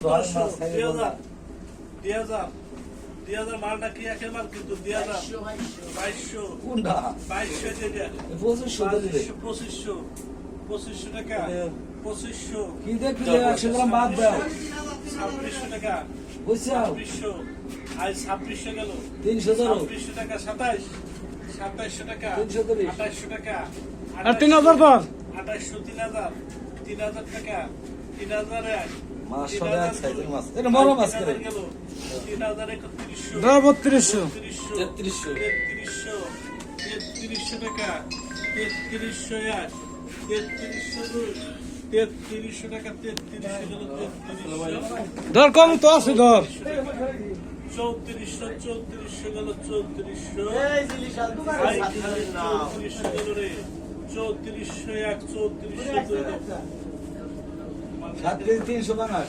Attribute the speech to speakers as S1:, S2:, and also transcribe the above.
S1: 2000 মালটা কি একের মাল কিন্তু 2200
S2: কোনটা
S1: 2500 টাকা 2500
S2: কি দেখলে 100 গ্রাম বাদ দাও
S1: 2600 টাকা
S2: বুঝছো
S1: 2600 আজ 2600 গেল
S2: 300 ধরো
S1: 2600 টাকা 2700 টাকা 2800 টাকা
S3: আর 3000 কর
S1: 2800 3000 টাকা 3001
S2: মাছ সবে এক সাইজের মাছ এটা বড় মাছ করে
S1: 3031
S3: দাও 3200
S1: 3300 টাকা 3301 3300 টাকা 3300 গেল 3300
S3: ধর কম তো আছে ধর
S1: 3400 গেল 3400 গেল রে 3401 3400
S2: 7 300 বানাস